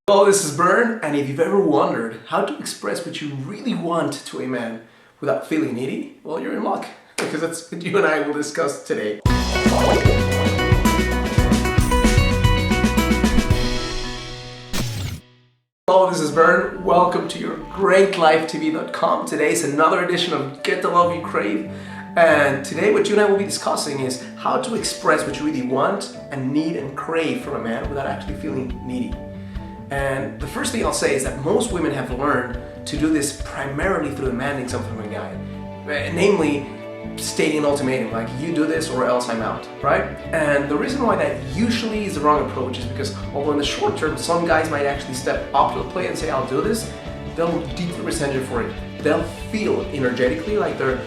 Hello, this is Bern, and if you've ever wondered how to express what you really want to a man without feeling needy, well, you're in luck, because that's what you and I will discuss today. Hello, this is Bern. Welcome to your greatlifetv.com. Today is another edition of Get the Love You Crave. And today what you and I will be discussing is how to express what you really want and need and crave from a man without actually feeling needy. And the first thing I'll say is that most women have learned to do this primarily through demanding something from a guy. Namely, stating an ultimatum, like, you do this or else I'm out, right? And the reason why that usually is the wrong approach is because although in the short term, some guys might actually step up to the plate and say, I'll do this, they'll deeply resent you for it. They'll feel energetically like their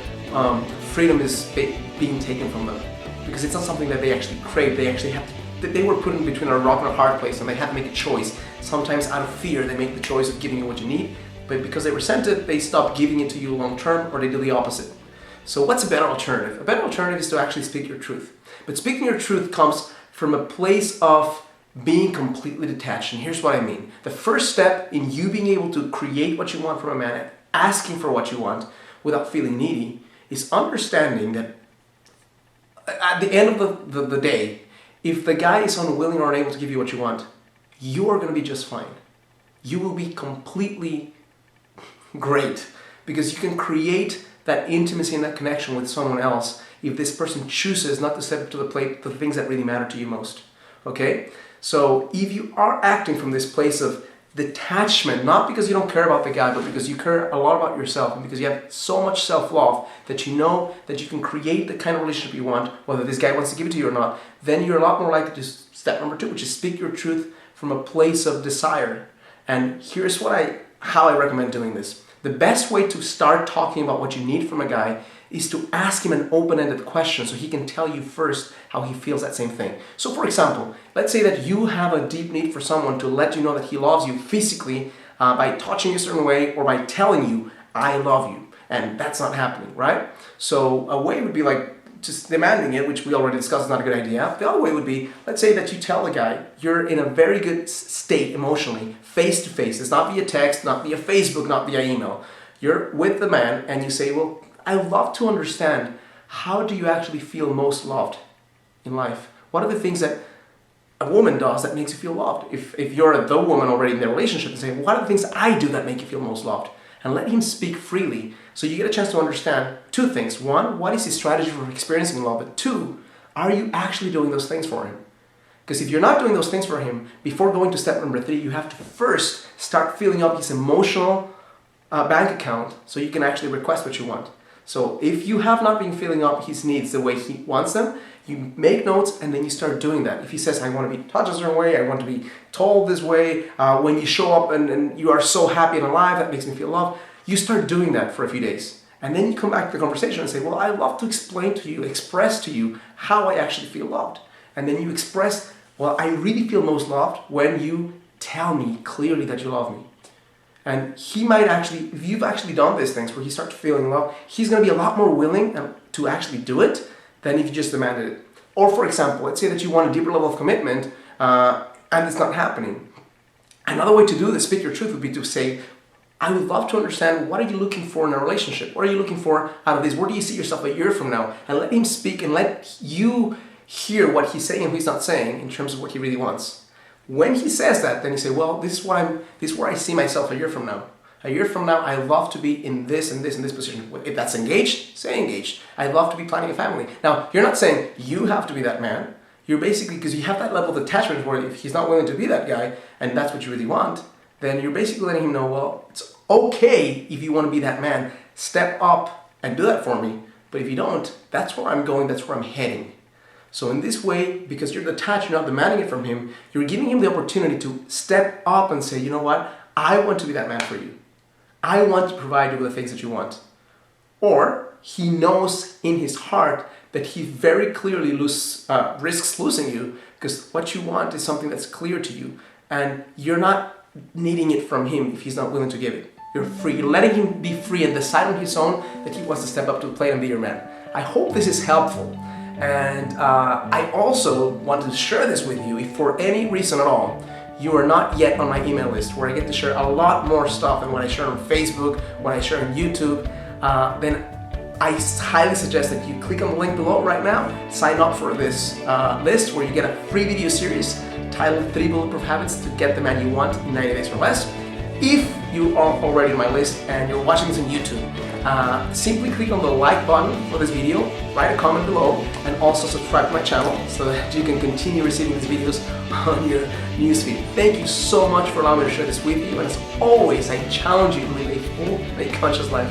freedom is being taken from them because it's not something that they actually crave. They actually have to. They were put in between a rock and a hard place and they had to make a choice. Sometimes out of fear they make the choice of giving you what you need, but because they resent it, they stop giving it to you long term, or they do the opposite. So what's a better alternative? A better alternative is to actually speak your truth. But speaking your truth comes from a place of being completely detached, and here's what I mean. The first step in you being able to create what you want from a man, asking for what you want without feeling needy, is understanding that at the end of the day, if the guy is unwilling or unable to give you what you want, you are going to be just fine. You will be completely great because you can create that intimacy and that connection with someone else if this person chooses not to step up to the plate, the things that really matter to you most. Okay? So if you are acting from this place of detachment, not because you don't care about the guy, but because you care a lot about yourself and because you have so much self-love that you know that you can create the kind of relationship you want, whether this guy wants to give it to you or not, then you're a lot more likely to step number 2, which is speak your truth from a place of desire. And here's how I recommend doing this. The best way to start talking about what you need from a guy is to ask him an open-ended question so he can tell you first how he feels that same thing. So for example, let's say that you have a deep need for someone to let you know that he loves you physically by touching you a certain way or by telling you, I love you. And that's not happening, right? So a way would be like just demanding it, which we already discussed is not a good idea. The other way would be, let's say that you tell the guy you're in a very good state emotionally, face to face. It's not via text, not via Facebook, not via email. You're with the man and you say, well, I love to understand, how do you actually feel most loved in life? What are the things that a woman does that makes you feel loved? If you're the woman already in their relationship, and say, what are the things I do that make you feel most loved? And let him speak freely so you get a chance to understand 2 things. 1, what is his strategy for experiencing love? But 2, are you actually doing those things for him? Because if you're not doing those things for him, before going to step number 3, you have to first start filling up his emotional bank account so you can actually request what you want. So if you have not been filling up his needs the way he wants them, you make notes and then you start doing that. If he says, I want to be touched a certain way, I want to be told this way, when you show up and you are so happy and alive, that makes me feel loved, you start doing that for a few days. And then you come back to the conversation and say, well, I love to express to you how I actually feel loved. And then you express, well, I really feel most loved when you tell me clearly that you love me. And he might actually, if you've actually done these things where he starts feeling love, he's going to be a lot more willing to actually do it than if you just demanded it. Or for example, let's say that you want a deeper level of commitment and it's not happening. Another way to do this, speak your truth, would be to say, I would love to understand, what are you looking for in a relationship? What are you looking for out of this? Where do you see yourself a year from now? And let him speak and let you hear what he's saying and what he's not saying in terms of what he really wants. When he says that, then you say, well, this is where I see myself a year from now. A year from now, I love to be in this and this and this position. If that's engaged, say engaged. I love to be planning a family. Now, you're not saying you have to be that man. You're basically, because you have that level of attachment where if he's not willing to be that guy and that's what you really want, then you're basically letting him know, well, it's okay if you want to be that man. Step up and do that for me. But if you don't, that's where I'm going, that's where I'm heading. So in this way, because you're detached, you're not demanding it from him, you're giving him the opportunity to step up and say, you know what, I want to be that man for you. I want to provide you with the things that you want. Or he knows in his heart that he very clearly risks losing you because what you want is something that's clear to you and you're not needing it from him if he's not willing to give it. You're free. You're letting him be free and decide on his own that he wants to step up to the plate and be your man. I hope this is helpful. And I also want to share this with you. If for any reason at all you are not yet on my email list, where I get to share a lot more stuff than what I share on Facebook, what I share on YouTube, then I highly suggest that you click on the link below right now, sign up for this list where you get a free video series titled 3 Bulletproof Habits to Get the Man You Want in 90 Days or Less. If you are already on my list and you're watching this on YouTube, simply click on the like button for this video, write a comment below, and also subscribe to my channel so that you can continue receiving these videos on your newsfeed. Thank you so much for allowing me to share this with you, and as always, I challenge you to live a full, a conscious life.